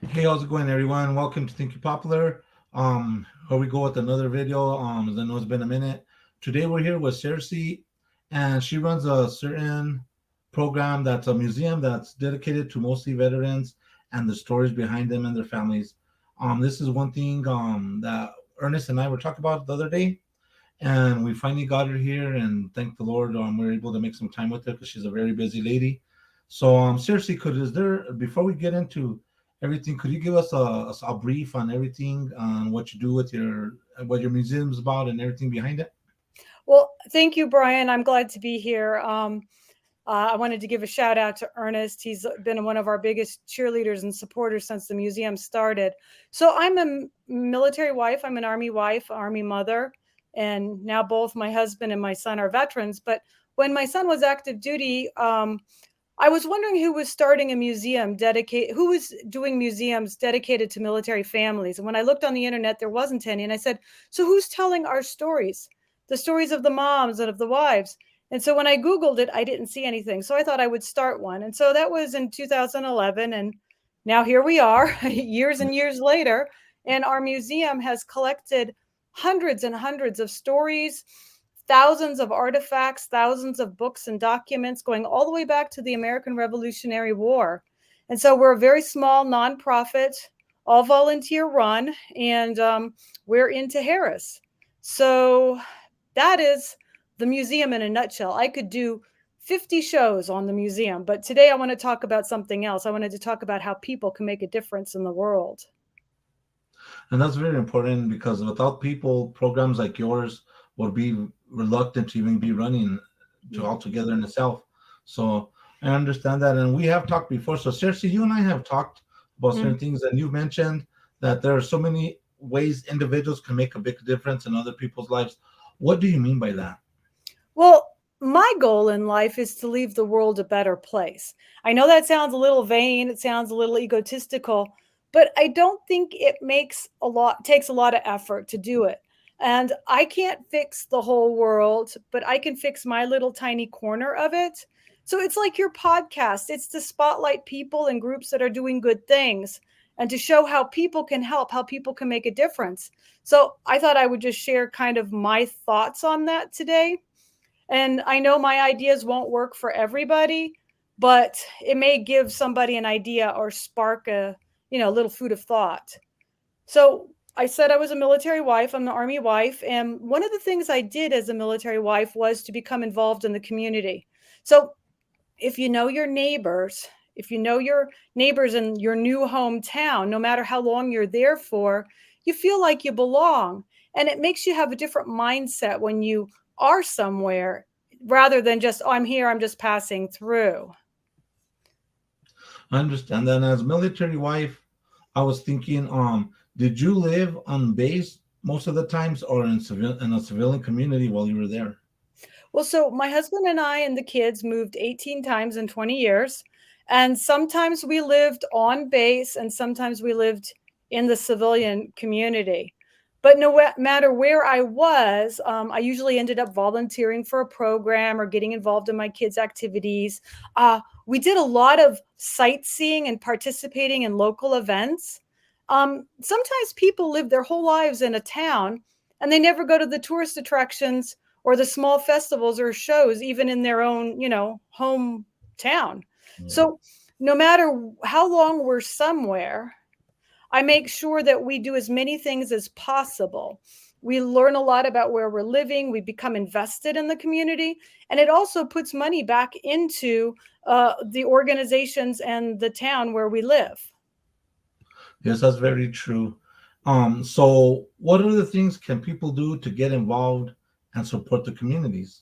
Hey, how's it going, everyone? Welcome to Think You Popular. Here we go with another video. As I know it's been a minute. Today we're here with CIRCE, and she runs a certain program that's a museum that's dedicated to mostly veterans and the stories behind them and their families. This is one thing that Ernest and I were talking about the other day, and we finally got her here. And thank the Lord, we were able to make some time with her because she's a very busy lady. So, seriously, could is there before we get into everything, could you give us a brief on everything, on what you do with what your museum's about and everything behind it? Well, thank you, Brian. I'm glad to be here. I wanted to give a shout out to Ernest. He's been one of our biggest cheerleaders and supporters since the museum started. So I'm a military wife. I'm an Army wife, Army mother, and now both my husband and my son are veterans. But when my son was active duty, I was wondering who was starting a museum dedicated, who was doing museums dedicated to military families. And when I looked on the internet, there wasn't any. And I said, so who's telling our stories? The stories of the moms and of the wives. And so when I Googled it, I didn't see anything. So I thought I would start one. And so that was in 2011. And now here we are, years and years later. And our museum has collected hundreds and hundreds of stories, thousands of artifacts, thousands of books and documents going all the way back to the American Revolutionary War. And so we're a very small nonprofit, all volunteer run, and we're into Harris. So that is the museum in a nutshell. I could do 50 shows on the museum, but today I want to talk about something else. I wanted to talk about how people can make a difference in the world. And that's very important because without people, programs like yours would be reluctant to even be running to altogether in itself. So I understand that, and we have talked before. So seriously, you and I have talked about certain Mhm. things, and you've mentioned that there are so many ways individuals can make a big difference in other people's lives. What do you mean by that? Well, my goal in life is to leave the world a better place. I know that sounds a little vain, it sounds a little egotistical, but I don't think it takes a lot of effort to do it. And I can't fix the whole world, but I can fix my little tiny corner of it. So it's like your podcast. It's to spotlight people and groups that are doing good things and to show how people can help, how people can make a difference. So I thought I would just share kind of my thoughts on that today. And I know my ideas won't work for everybody, but it may give somebody an idea or spark a little food of thought. So I said I was a military wife. I'm the Army wife. And one of the things I did as a military wife was to become involved in the community. So if you know your neighbors, if you know your neighbors in your new hometown, no matter how long you're there for, you feel like you belong. And it makes you have a different mindset when you are somewhere rather than just, oh, I'm here, I'm just passing through. I understand that. And as military wife, I was thinking, did you live on base most of the times, or in a civilian community while you were there? Well, so my husband and I and the kids moved 18 times in 20 years. And sometimes we lived on base and sometimes we lived in the civilian community. But no matter where I was, I usually ended up volunteering for a program or getting involved in my kids' activities. We did a lot of sightseeing and participating in local events. Sometimes people live their whole lives in a town and they never go to the tourist attractions or the small festivals or shows, even in their own, hometown. Yeah. So no matter how long we're somewhere, I make sure that we do as many things as possible. We learn a lot about where we're living. We become invested in the community. And it also puts money back into the organizations and the town where we live. Yes, that's very true. So what other things can people do to get involved and support the communities?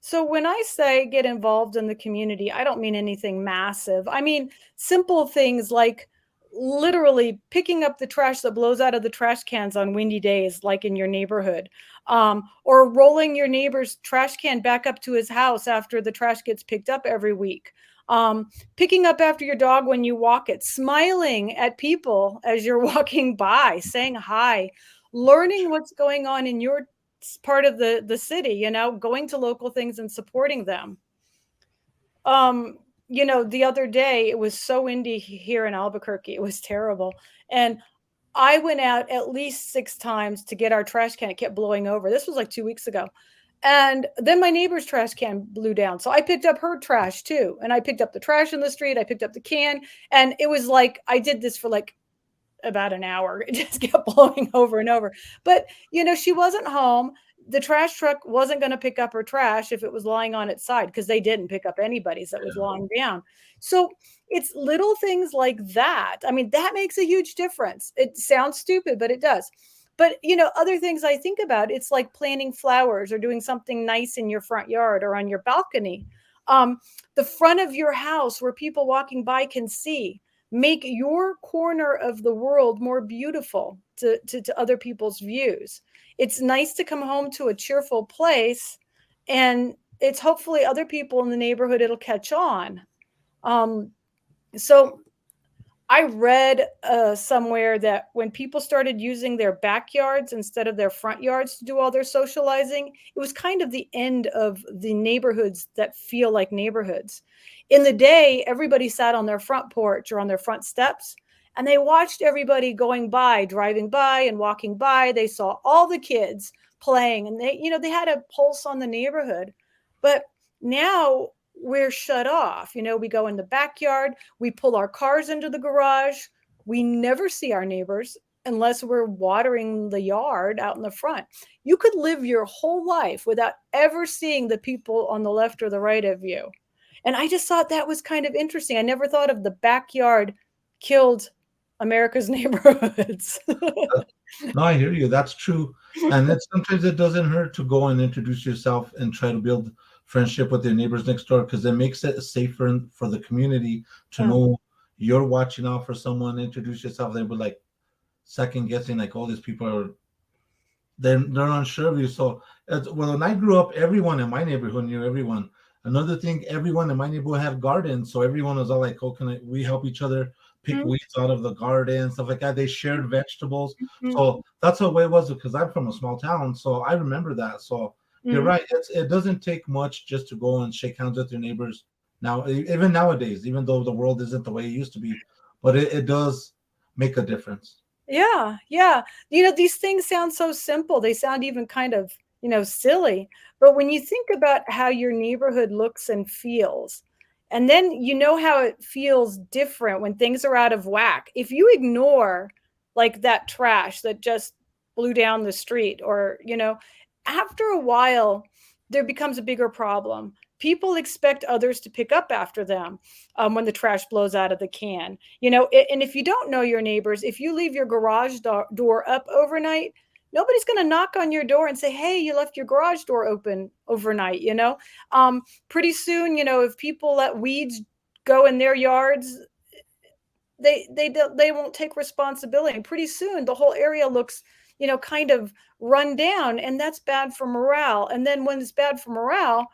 So when I say get involved in the community, I don't mean anything massive. I mean simple things like literally picking up the trash that blows out of the trash cans on windy days, like in your neighborhood, or rolling your neighbor's trash can back up to his house after the trash gets picked up every week. Picking up after your dog when you walk it, smiling at people as you're walking by, saying hi, learning what's going on in your part of the city, going to local things and supporting them. um the other day it was so windy here in Albuquerque. It was terrible. And I went out at least 6 times to get our trash can. It kept blowing over. This was like 2 weeks ago. And then my neighbor's trash can blew down. So I picked up her trash too. And I picked up the trash in the street. I picked up the can. And it was like I did this for like about an hour. It just kept blowing over and over. But, she wasn't home. The trash truck wasn't going to pick up her trash if it was lying on its side, because they didn't pick up anybody's that was lying down. So it's little things like that. I mean, that makes a huge difference. It sounds stupid, but it does. But, other things I think about, it's like planting flowers or doing something nice in your front yard or on your balcony. The front of your house where people walking by can see. Make your corner of the world more beautiful to other people's views. It's nice to come home to a cheerful place, and it's hopefully other people in the neighborhood, it'll catch on. So I read somewhere that when people started using their backyards instead of their front yards to do all their socializing, it was kind of the end of the neighborhoods that feel like neighborhoods. In the day, everybody sat on their front porch or on their front steps, and they watched everybody going by, driving by and walking by. They saw all the kids playing, and they had a pulse on the neighborhood. But now we're shut off. We go in the backyard, we pull our cars into the garage. We never see our neighbors unless we're watering the yard out in the front. You could live your whole life without ever seeing the people on the left or the right of you. And I just thought that was kind of interesting. I never thought of the backyard killed America's neighborhoods. No, I hear you. That's true. And then sometimes it doesn't hurt to go and introduce yourself and try to build friendship with your neighbors next door, because it makes it safer for the community to know you're watching out for someone. Introduce yourself. They were like second guessing, like, all these people are they're unsure of you. So, well, when I grew up, everyone in my neighborhood knew everyone. Another thing, everyone in my neighborhood had gardens, so everyone was all like, "Oh, we help each other pick Mhm. weeds out of the garden, stuff like that." They shared vegetables, Mhm. so that's the way it was. Because I'm from a small town, so I remember that. So you're Mhm. right; it doesn't take much just to go and shake hands with your neighbors now. Even nowadays, even though the world isn't the way it used to be, but it does make a difference. Yeah, yeah. These things sound so simple. They sound even kind of, silly. But when you think about how your neighborhood looks and feels, and then you know how it feels different when things are out of whack. If you ignore like that trash that just blew down the street, or, after a while, there becomes a bigger problem. People expect others to pick up after them when the trash blows out of the can. And if you don't know your neighbors, if you leave your garage door up overnight, nobody's going to knock on your door and say, hey, you left your garage door open overnight. Pretty soon, if people let weeds go in their yards, they won't take responsibility. Pretty soon the whole area looks, kind of run down, and that's bad for morale. And then when it's bad for morale,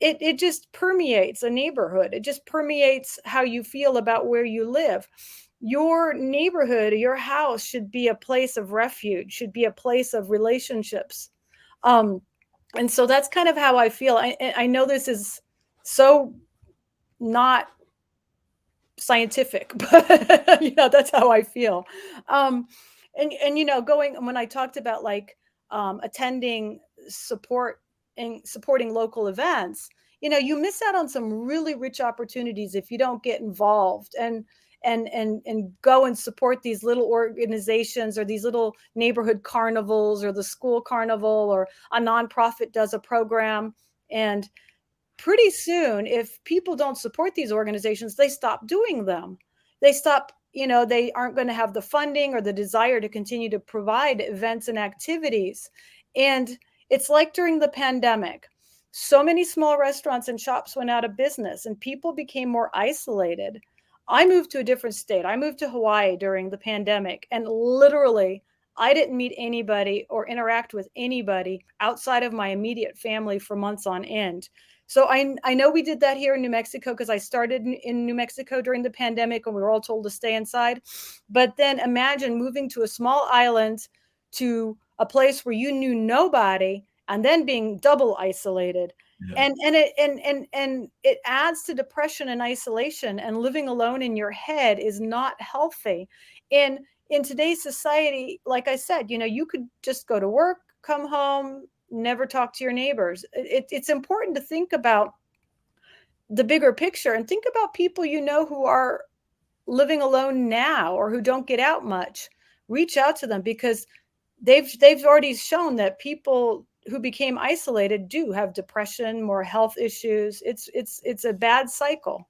it just permeates a neighborhood. It just permeates how you feel about where you live. Your neighborhood, your house should be a place of refuge, should be a place of relationships. Um, and so that's kind of how I feel. I know this is so not scientific, but that's how I feel. Um, and going when I talked about like attending support and supporting local events, you miss out on some really rich opportunities if you don't get involved and go and support these little organizations or these little neighborhood carnivals or the school carnival, or a nonprofit does a program. And pretty soon, if people don't support these organizations, they stop doing them. They stop, they aren't going to have the funding or the desire to continue to provide events and activities. And it's like during the pandemic, so many small restaurants and shops went out of business and people became more isolated. I moved to a different state. I moved to Hawaii during the pandemic, and literally I didn't meet anybody or interact with anybody outside of my immediate family for months on end. So I know we did that here in New Mexico because I started in New Mexico during the pandemic and we were all told to stay inside. But then imagine moving to a small island to a place where you knew nobody and then being double isolated. Yeah. And it adds to depression and isolation, and living alone in your head is not healthy. In today's society, like I said, you could just go to work, come home, never talk to your neighbors. It's important to think about the bigger picture and think about people who are living alone now or who don't get out much. Reach out to them, because they've already shown that people who became isolated do have depression, more health issues. It's a bad cycle.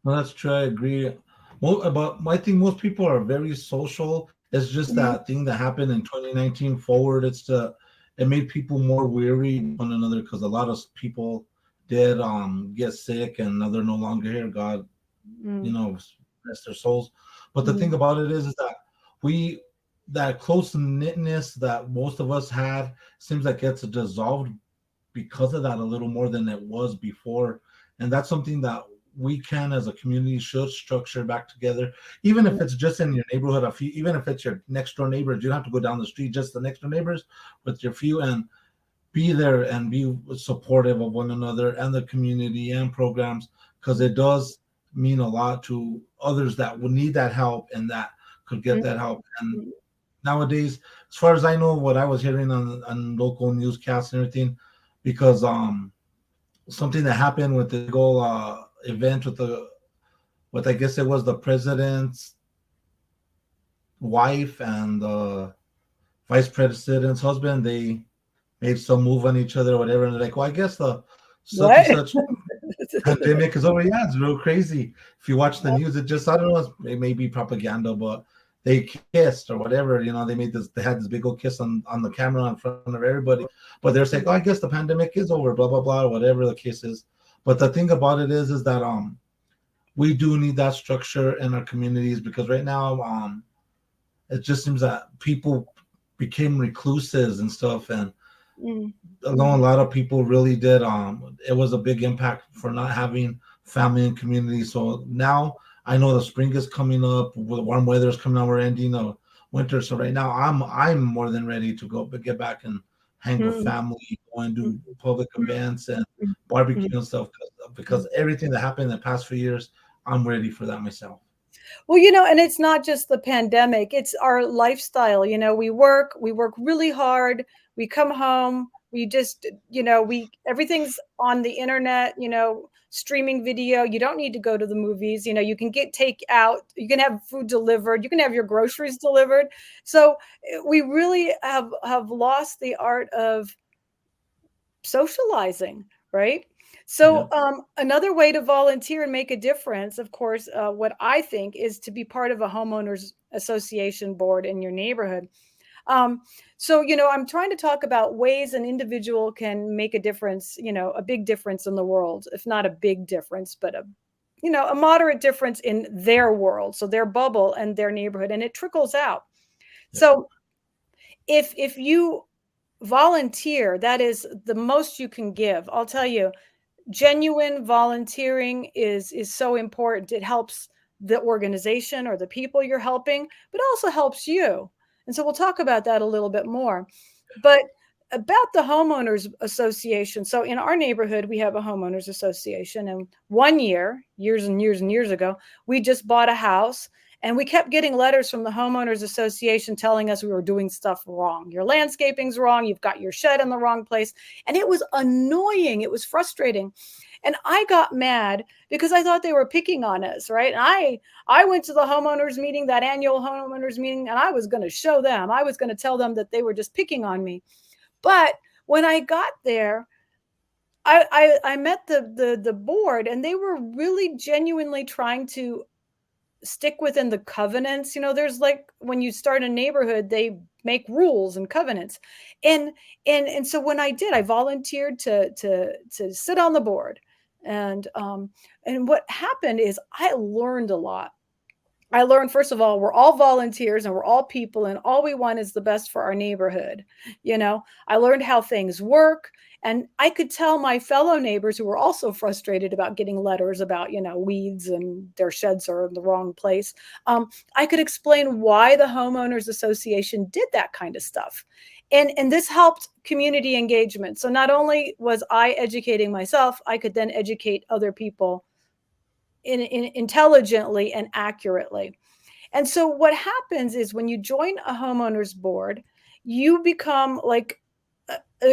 No, that's true. I agree. But I think most people are very social. It's just Mhm, that thing that happened in 2019 forward. It made people more weary of one another because a lot of people did get sick and now they're no longer here. God, you mm, know, rest their souls. But the thing mm, about it is that we that close knitness that most of us had seems like it's dissolved because of that a little more than it was before. And that's something that we can, as a community, should structure back together, even if mm, it's just in your neighborhood. Even if it's your next door neighbors, you don't have to go down the street, just the next door neighbors with your few, and be there and be supportive of one another and the community and programs, because it does mean a lot to others that would need that help and that could get mm, that help. And mm. nowadays, as far as I know, what I was hearing on local newscasts and everything, because something that happened with the goal event with, I guess it was the president's wife and the vice president's husband. They made some move on each other or whatever, and they're like, well, I guess the such and What? such pandemic is over. Yeah, it's real crazy. If you watch the news, it just, I don't know, it may be propaganda, but they kissed or whatever. They had this big old kiss on the camera in front of everybody. But they're saying, oh, I guess the pandemic is over, blah blah blah, or whatever the case is. But the thing about it is that we do need that structure in our communities, because right now it just seems that people became recluses and stuff, and Mm, I know a lot of people really did. It was a big impact for not having family and community. So now I know the spring is coming up, with warm weather is coming out. We're ending the winter, so right now I'm more than ready to go, but get back and hang with mm, family, go and mm, do public mm, events and mm, barbecue mm, and stuff. mm. Because everything that happened in the past few years, I'm ready for that myself. Well, and it's not just the pandemic, it's our lifestyle. We work really hard, we come home, we just, everything's on the internet, streaming video. You don't need to go to the movies. You can get takeout, you can have food delivered, you can have your groceries delivered. So we really have lost the art of socializing, right? So, Yeah, another way to volunteer and make a difference, of course, what I think is to be part of a homeowners association board in your neighborhood. Um, so, I'm trying to talk about ways an individual can make a difference, a big difference in the world, if not a big difference, but a moderate difference in their world, so their bubble and their neighborhood, and it trickles out. yeah, So, if you volunteer, that is the most you can give. I'll tell you, genuine volunteering is so important. It helps the organization or the people you're helping, but also helps you. And so we'll talk about that a little bit more. But about the homeowners association. So in our neighborhood, we have a homeowners association. And one year, years and years and years ago, we just bought a house, and we kept getting letters from the homeowners association telling us we were doing stuff wrong. Your landscaping's wrong. You've got your shed in the wrong place. And it was annoying. It was frustrating. And I got mad because I thought they were picking on us, right? And I went to the homeowners meeting, that annual homeowners meeting, and I was going to show them. I was going to tell them that they were just picking on me. But when I got there, I met the board, and they were really genuinely trying to stick within the covenants. There's, like, when you start a neighborhood, they make rules and covenants. And so when I volunteered to sit on the board. And what happened is I learned a lot. I learned, first of all, we're all volunteers and we're all people, and all we want is the best for our neighborhood. I learned how things work, and I could tell my fellow neighbors who were also frustrated about getting letters about, weeds and their sheds are in the wrong place. I could explain why the homeowners association did that kind of stuff. And this helped community engagement. So not only was I educating myself, I could then educate other people in intelligently and accurately. And so what happens is when you join a homeowners board, you become like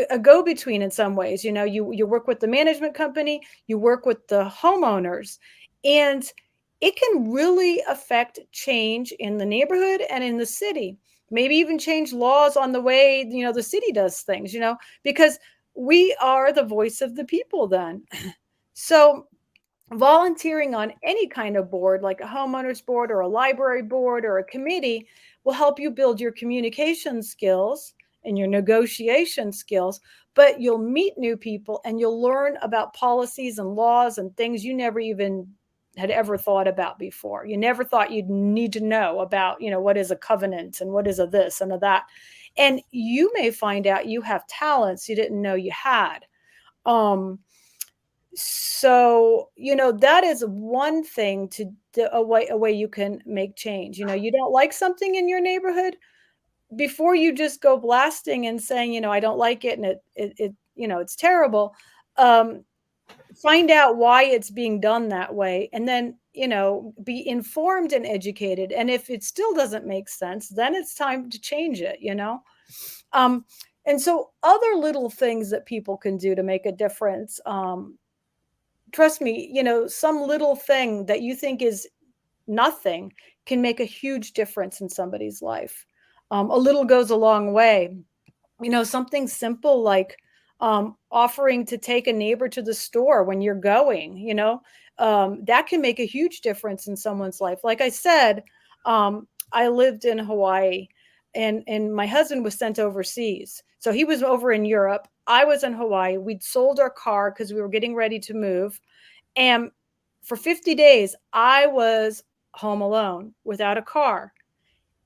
a go-between in some ways. You know, you work with the management company, you work with the homeowners, and it can really affect change in the neighborhood and in the city. Maybe even change laws on the way, you know, the city does things, you know, because we are the voice of the people then. So volunteering on any kind of board, like a homeowners board or a library board or a committee, will help you build your communication skills and your negotiation skills. But you'll meet new people and you'll learn about policies and laws and things you never even had ever thought about before. You never thought you'd need to know about, you know, what is a covenant and what is a this and a that. And you may find out you have talents you didn't know you had. Um, so, you know, that is one thing a way you can make change. You know, you don't like something in your neighborhood, before you just go blasting and saying, you know, I don't like it and it you know, it's terrible. Um, Find out why it's being done that way, and then, you know, be informed and educated. And if it still doesn't make sense, then it's time to change it, you know? Um, and so other little things that people can do to make a difference, trust me, you know, some little thing that you think is nothing can make a huge difference in somebody's life. A little goes a long way. You know, something simple like offering to take a neighbor to the store when you're going, you know, that can make a huge difference in someone's life. Like I said, I lived in Hawaii, and my husband was sent overseas. So he was over in Europe. I was in Hawaii. We'd sold our car because we were getting ready to move. And for 50 days, I was home alone without a car.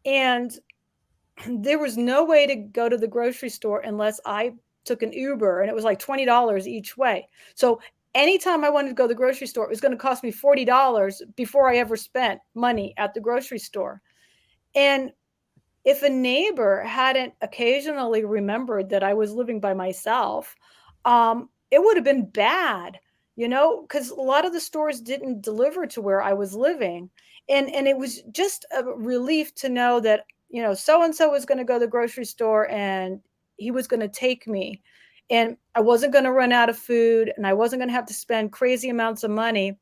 And there was no way to go to the grocery store unless I took an Uber, and it was like $20 each way. So anytime I wanted to go to the grocery store, it was going to cost me $40 before I ever spent money at the grocery store. And if a neighbor hadn't occasionally remembered that I was living by myself, it would have been bad, you know, because a lot of the stores didn't deliver to where I was living. And it was just a relief to know that, you know, so and so was going to go to the grocery store and he was going to take me. And I wasn't going to run out of food and I wasn't going to have to spend crazy amounts of money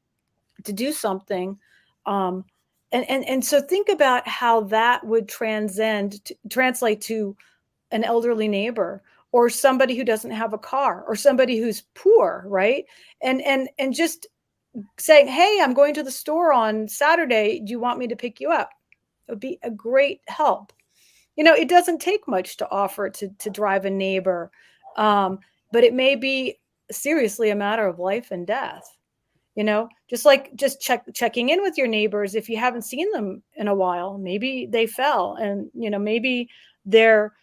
to do something. Um, and so think about how that would translate to an elderly neighbor or somebody who doesn't have a car or somebody who's poor, right? And just saying, hey, I'm going to the store on Saturday, do you want me to pick you up? It would be a great help. You know, it doesn't take much to offer to drive a neighbor, but it may be seriously a matter of life and death. You know, just like just checking in with your neighbors. If you haven't seen them in a while, maybe they fell, and you know, maybe they're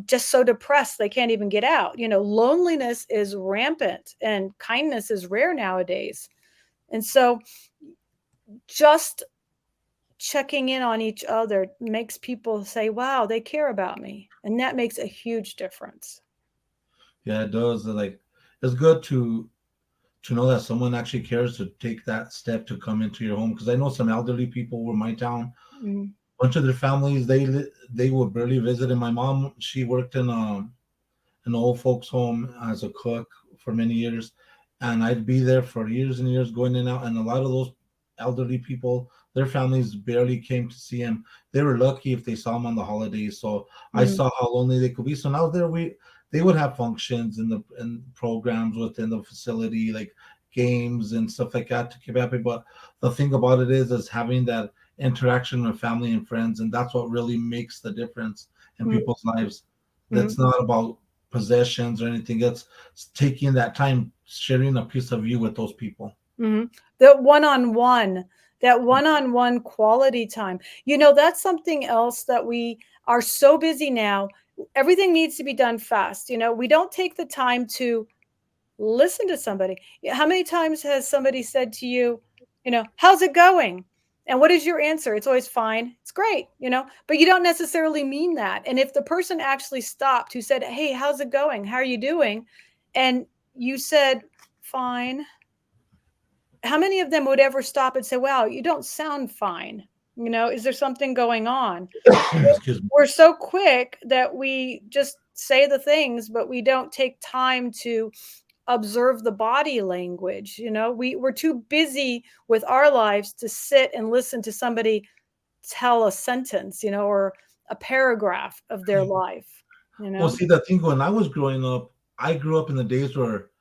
just so depressed they can't even get out. You know, loneliness is rampant and kindness is rare nowadays. And so just checking in on each other makes people say, wow, they care about me, and that makes a huge difference. Yeah, it does. Like, it's good to know that someone actually cares to take that step to come into your home. Because I know some elderly people were in my town. Mm-hmm. A bunch of their families, they would barely visit. And my mom, she worked in an old folks home as a cook for many years, and I'd be there for years and years, going in and out. And a lot of those elderly people, their families barely came to see him. They were lucky if they saw him on the holidays. So I Mm-hmm. saw how lonely they could be. So now there we they would have functions in programs within the facility, like games and stuff like that to keep happy. But the thing about it is having that interaction with family and friends, and that's what really makes the difference in people's lives. Mm-hmm. That's not about possessions or anything. It's taking that time, sharing a piece of you with those people. Mm-hmm. The one-on-one, that one-on-one quality time. You know, that's something else that we are so busy now. Everything needs to be done fast. You know, we don't take the time to listen to somebody. How many times has somebody said to you, you know, how's it going? And what is your answer? It's always fine. It's great, you know, but you don't necessarily mean that. And if the person actually stopped who said, "Hey, how's it going? How are you doing?" And you said, "Fine." How many of them would ever stop and say, "Wow, you don't sound fine. You know, is there something going on?" Excuse me. We're so quick that we just say the things, but we don't take time to observe the body language. You know, we're too busy with our lives to sit and listen to somebody tell a sentence, you know, or a paragraph of their life, you Well, know? see, the thing when I was growing up, I grew up in the days where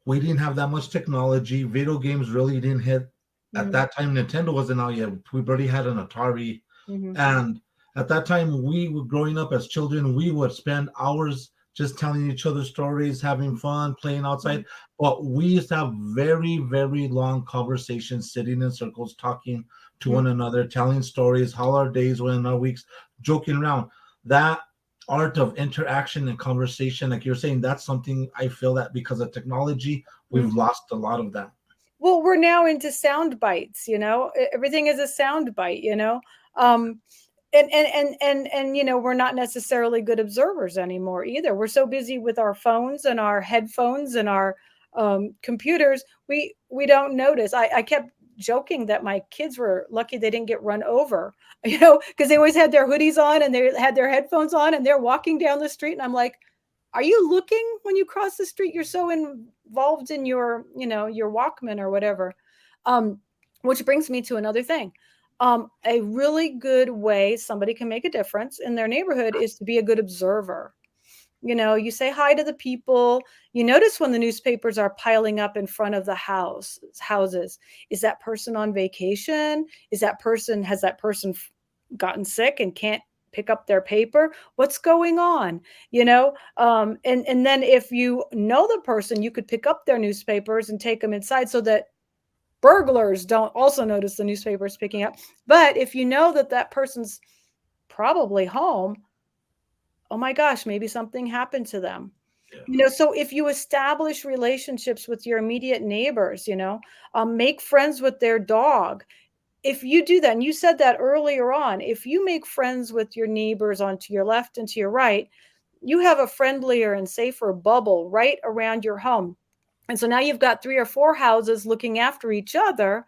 we didn't have that much technology. Video games really didn't hit at Mhm, that time. Nintendo wasn't out yet. We already had an Atari, mhm, and at that time, we were growing up as children. We would spend hours just telling each other stories, having fun, playing mhm, outside. But we used to have very, very long conversations, sitting in circles, talking to mhm, one another, telling stories, how our days went, our weeks, joking around. That art of interaction and conversation, like you're saying, that's something I feel that because of technology, we've mhm. lost a lot of that. Well, we're now into sound bites, you know? Everything is a sound bite, you know? Um, and you know, we're not necessarily good observers anymore either. We're so busy with our phones and our headphones and our computers, we don't notice. I kept joking that my kids were lucky they didn't get run over, you know, because they always had their hoodies on and they had their headphones on and they're walking down the street and I'm like, are you looking when you cross the street? You're so involved in your, you know, your Walkman or whatever. Um, which brings me to another thing. A really good way somebody can make a difference in their neighborhood is to be a good observer. You know, you say hi to the people. You notice when the newspapers are piling up in front of the houses. Is that person on vacation? Has that person gotten sick and can't pick up their paper? What's going on? You know, and then if you know the person, you could pick up their newspapers and take them inside so that burglars don't also notice the newspapers picking up. But if you know that that person's probably home, oh my gosh, maybe something happened to them. Yeah. You know, so if you establish relationships with your immediate neighbors, you know, make friends with their dog. If you do that, and you said that earlier on, if you make friends with your neighbors on to your left and to your right, you have a friendlier and safer bubble right around your home. And so now you've got 3 or 4 houses looking after each other,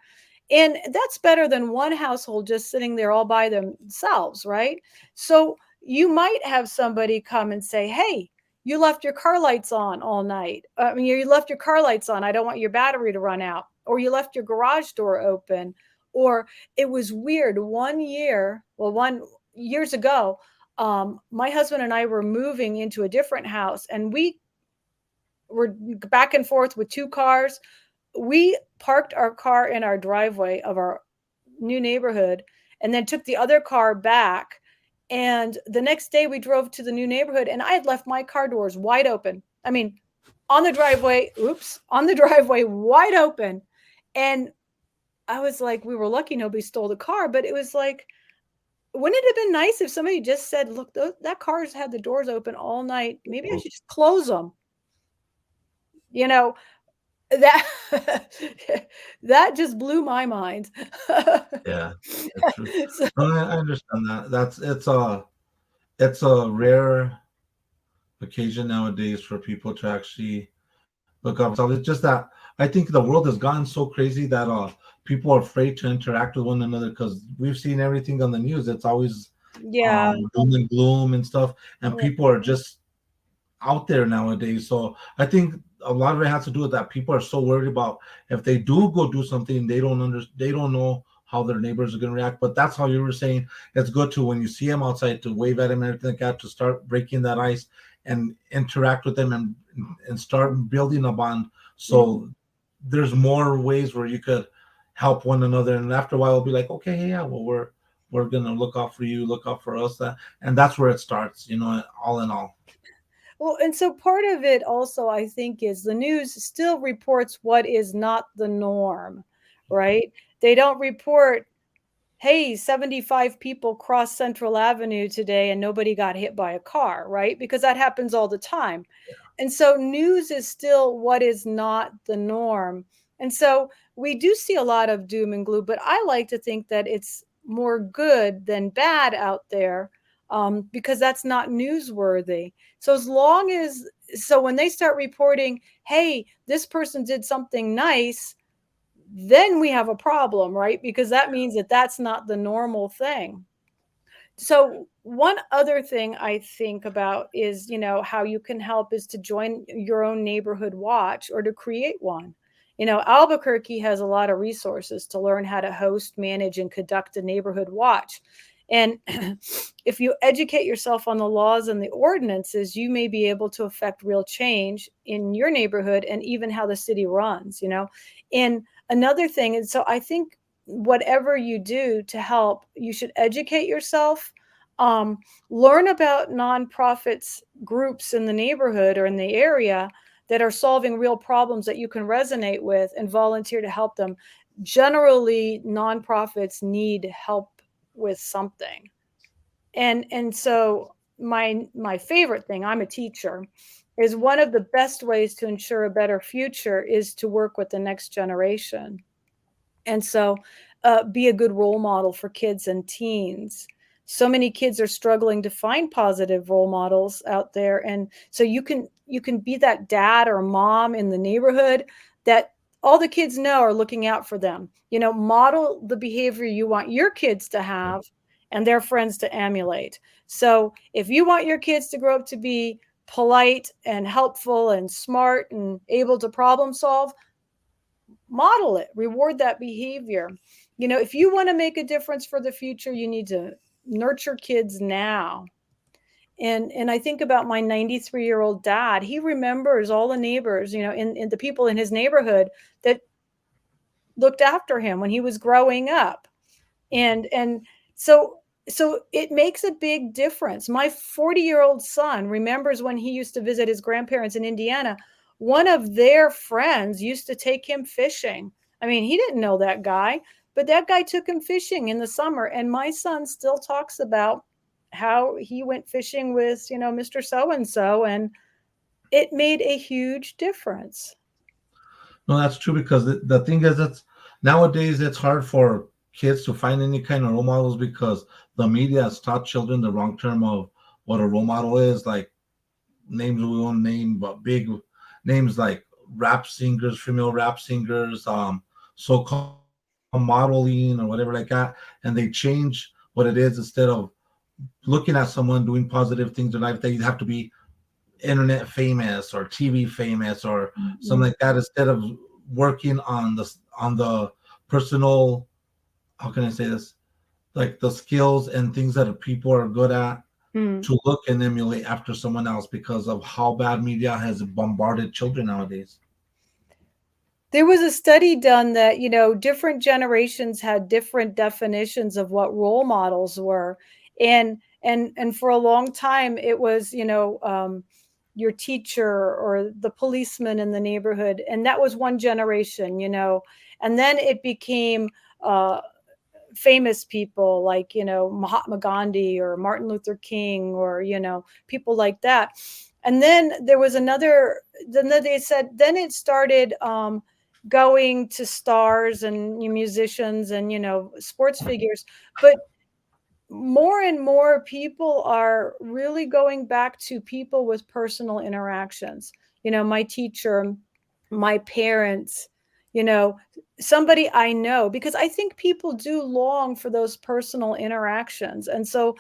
and that's better than one household just sitting there all by themselves, right? So you might have somebody come and say, "Hey, you left your car lights on all night. I mean, you left your car lights on. I don't want your battery to run out." Or you left your garage door open. Or it was weird one year, well, one years ago, my husband and I were moving into a different house and we were back and forth with 2 cars. We parked our car in our driveway of our new neighborhood and then took the other car back. And the next day we drove to the new neighborhood and I had left my car doors wide open. I mean, on the driveway, oops, on the driveway wide open. And I was like, we were lucky nobody stole the car, but it was like, wouldn't it have been nice if somebody just said, "Look, that car's had the doors open all night. Maybe I should just close them." You know, that that just blew my mind. Yeah, it's true. So No, I understand that. It's a rare occasion nowadays for people to actually look up. So it's just that I think the world has gotten so crazy that people are afraid to interact with one another because we've seen everything on the news. It's always yeah, doom and gloom and stuff, and yeah. people are just out there nowadays. So I think a lot of it has to do with that. People are so worried about if they do go do something, they don't know how their neighbors are going to react. But that's how you were saying it's good to when you see them outside to wave at them and everything like that to start breaking that ice and interact with them and start building a bond. Mhm. So there's more ways where you could help one another, and after a while, it'll be like, okay, yeah, well, we're gonna look out for you, look out for us, that, and that's where it starts, all in all. Well, and so part of it also, I think, is the news still reports what is not the norm, right? They don't report, "Hey, 75 people crossed Central Avenue today and nobody got hit by a car," right? Because that happens all the time. And so news is still what is not the norm. And so we do see a lot of doom and gloom, but I like to think that it's more good than bad out there, because that's not newsworthy. So as long as, so when they start reporting, hey, this person did something nice, then we have a problem, right? Because that means that that's not the normal thing. So one other thing I think about is, how you can help is to join your own neighborhood watch or to create one. Albuquerque has a lot of resources to learn how to host, manage, and conduct a neighborhood watch. And if you educate yourself on the laws and the ordinances, you may be able to affect real change in your neighborhood and even how the city runs. And another thing, and so I think whatever you do to help, you should educate yourself, um, learn about nonprofits groups in the neighborhood or in the area that are solving real problems that you can resonate with, and volunteer to help them. Generally, nonprofits need help with something. And so my favorite thing, I'm a teacher, is one of the best ways to ensure a better future is to work with the next generation. And so, be a good role model for kids and teens. So many kids are struggling to find positive role models out there, and so you can be that dad or mom in the neighborhood that all the kids know are looking out for them. Model the behavior you want your kids to have and their friends to emulate. So if you want your kids to grow up to be polite and helpful and smart and able to problem solve, model it, reward that behavior. If you want to make a difference for the future, you need to nurture kids now. And I think about my 93-year-old dad. He remembers all the neighbors, in the people in his neighborhood that looked after him when he was growing up. And so it makes a big difference. My 40-year-old son remembers when he used to visit his grandparents in Indiana. One of their friends used to take him fishing. I mean, he didn't know that guy, but that guy took him fishing in the summer, and my son still talks about how he went fishing with, Mr. So and so, and it made a huge difference. No, that's true because the thing is that nowadays it's hard for kids to find any kind of role models because the media has taught children the wrong term of what a role model is. Like names we won't name, but big names like rap singers, female rap singers, so-called modeling or whatever like that, and they change what it is instead of looking at someone doing positive things in life that you have to be internet famous or TV famous or something Mhm. like that instead of working on the personal, how can I say this, like the skills and things that people are good at, Mm. to look and emulate after someone else because of how bad media has bombarded children nowadays. There was a study done that, different generations had different definitions of what role models were. And for a long time it was, your teacher or the policeman in the neighborhood, and that was one generation. And then it became uh famous people like, Mahatma Gandhi or Martin Luther King, or, people like that. And then there was another, then they said, then it started going to stars and musicians and, sports figures. But more and more people are really going back to people with personal interactions. My teacher, my parents, you know, somebody I know, because I think people do long for those personal interactions. And so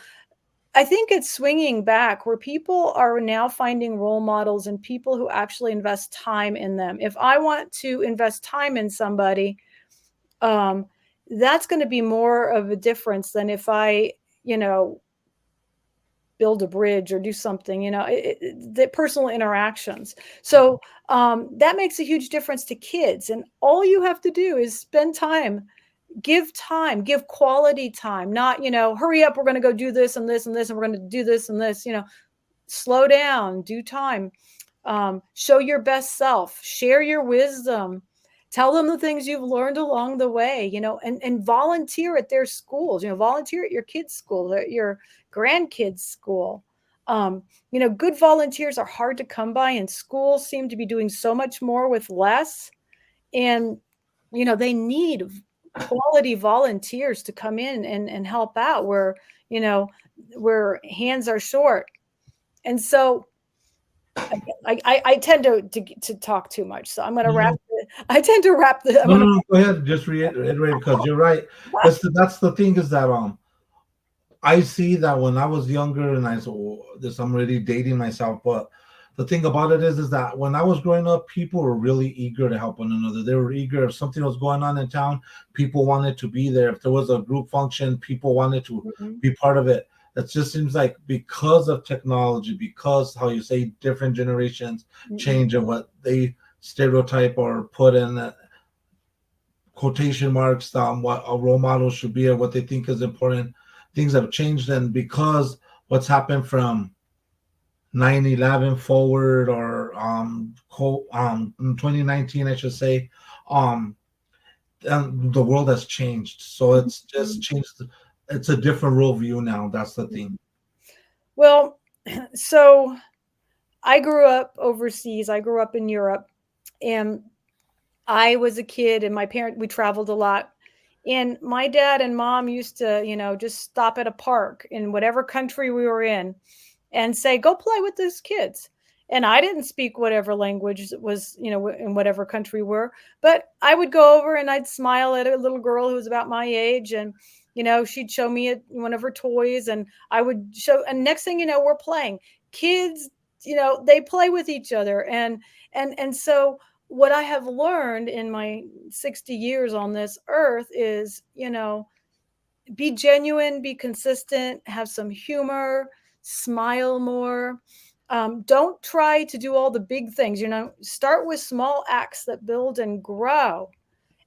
I think it's swinging back where people are now finding role models and people who actually invest time in them. If I want to invest time in somebody, um, that's going to be more of a difference than if I, you know, build a bridge or do something, the personal interactions. So that makes a huge difference to kids. And all you have to do is spend time, give quality time, not, hurry up, we're going to go do this and this and this, and we're going to do this and this, slow down, do time, show your best self, share your wisdom, tell them the things you've learned along the way, and volunteer at their schools, volunteer at your kids' school, at your grandkids' school. Good volunteers are hard to come by, and schools seem to be doing so much more with less. And they need quality volunteers to come in and help out you know, where hands are short. And so I tend to talk too much, so I'm going to No, wrap. no, I tend to wrap the. I'm no, going no, to. no. Go ahead. Just reiterate because you're right. That's the thing is that I see that when I was younger, and I so this I'm already dating myself, but the thing about it is that when I was growing up, people were really eager to help one another. They were eager if something was going on in town, people wanted to be there. If there was a group function, people wanted to Mhm, be part of it. It just seems like because of technology, because how you say different generations mhm, change and what they stereotype or put in quotation marks what a role model should be or what they think is important. Things have changed, and because what's happened from 9/11 forward, or 2019, I should say, um, and the world has changed. So it's just mhm, changed. It's a different worldview now. That's the thing. mhm. Well, so I grew up overseas. I grew up in Europe, and I was a kid, and we traveled a lot. And my dad and mom used to, just stop at a park in whatever country we were in and say, "Go play with those kids." And I didn't speak whatever language was, in whatever country we're, but I would go over and I'd smile at a little girl who was about my age, and she'd show me one of her toys, and I would show, and next thing you know, we're playing. Kids, they play with each other, and so what I have learned in my 60 years on this earth is, be genuine, be consistent, have some humor, smile more. Don't try to do all the big things. Start with small acts that build and grow,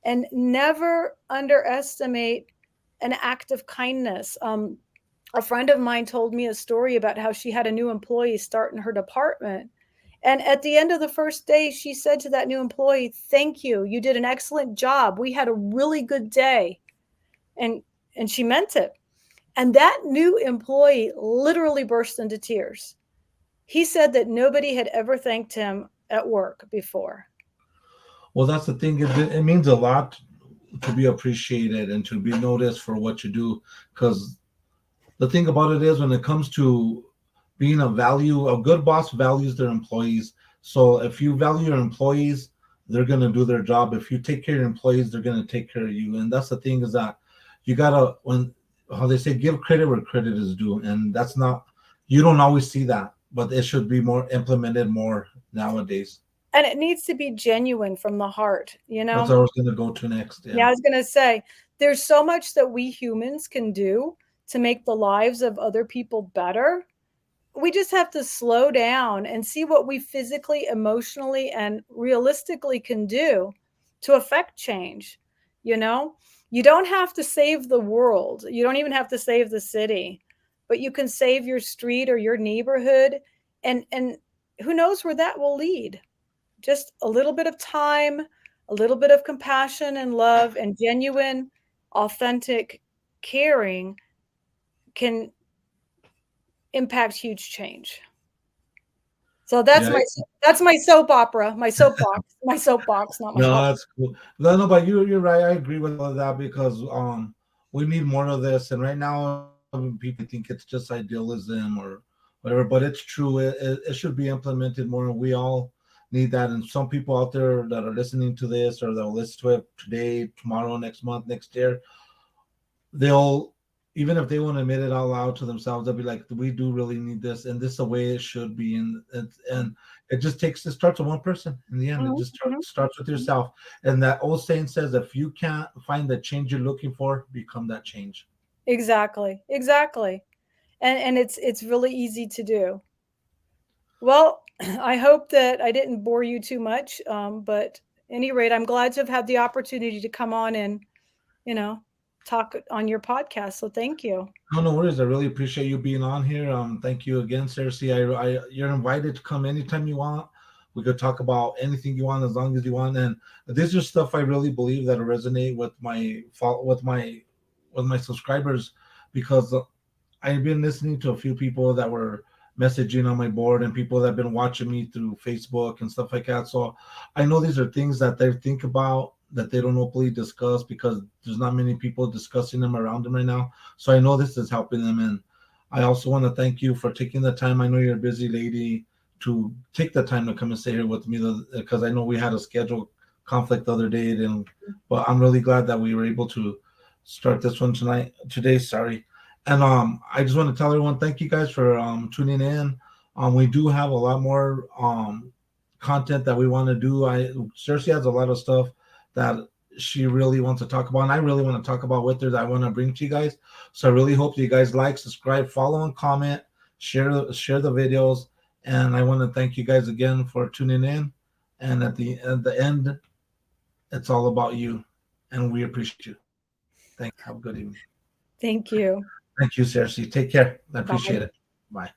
and never underestimate an act of kindness. A friend of mine told me a story about how she had a new employee start in her department. And at the end of the first day, she said to that new employee, "Thank you. You did an excellent job. We had a really good day." And she meant it. And that new employee literally burst into tears. He said that nobody had ever thanked him at work before. Well, that's the thing. It means a lot to be appreciated and to be noticed for what you do. Because the thing about it is, when it comes to being a good boss values their employees. So if you value your employees, they're going to do their job. If you take care of your employees, they're going to take care of you. And that's the thing is that you gotta, when how they say, give credit where credit is due, and that's not, you don't always see that, but it should be more implemented more nowadays. And it needs to be genuine from the heart, That's what I was going to go to next. Yeah, Yeah. I was going to say, there's so much that we humans can do to make the lives of other people better. We just have to slow down and see what we physically, emotionally, and realistically can do to affect change. You know, you don't have to save the world, you don't even have to save the city, but you can save your street or your neighborhood. And who knows where that will lead? Just a little bit of time, a little bit of compassion and love and genuine, authentic caring can impact huge change. So Yeah. that's my soap opera, my soapbox, not my No, op. that's cool. No, no, but you're right. I agree with all of that because we need more of this. And right now, people think it's just idealism or whatever, but it's true. It should be implemented more, and we all need that. And some people out there that are listening to this or they'll listen to it today, tomorrow, next month, next year, they'll, even if they won't admit it out loud to themselves, they'll be like, we do really need this, and this is the way it should be. And it just takes, it starts with one person in the end. It Mhm, just mhm, starts with mhm. yourself. And that old saying says, if you can't find the change you're looking for, become that change. Exactly, exactly. And it's really easy to do. Well, I hope that I didn't bore you too much, but any rate, I'm glad to have had the opportunity to come on and, you know, talk on your podcast, so thank you. No, no worries. I really appreciate you being on here. Thank you again, CIRCE. You're invited to come anytime you want. We could talk about anything you want as long as you want. And this is stuff I really believe that resonate with my subscribers, because I've been listening to a few people that were messaging on my board and people that have been watching me through Facebook and stuff like that. So I know these are things that they think about, that they don't openly discuss because there's not many people discussing them around them right now. So I know this is helping them. And I also want to thank you for taking the time. I know you're a busy lady to take the time to come and stay here with me because I know we had a schedule conflict the other day. And but I'm really glad that we were able to start this one today. Sorry. And I just want to tell everyone thank you guys for tuning in. We do have a lot more content that we want to do. Cersei has a lot of stuff that she really wants to talk about, and I really want to talk about with her that I want to bring to you guys. So I really hope you guys like, subscribe, follow, and comment, share the videos. And I want to thank you guys again for tuning in. And at the end, it's all about you, and we appreciate you. Thanks. Have a good evening. Thank you. Thank you, Cersei. Take care. I appreciate Bye. it. Bye.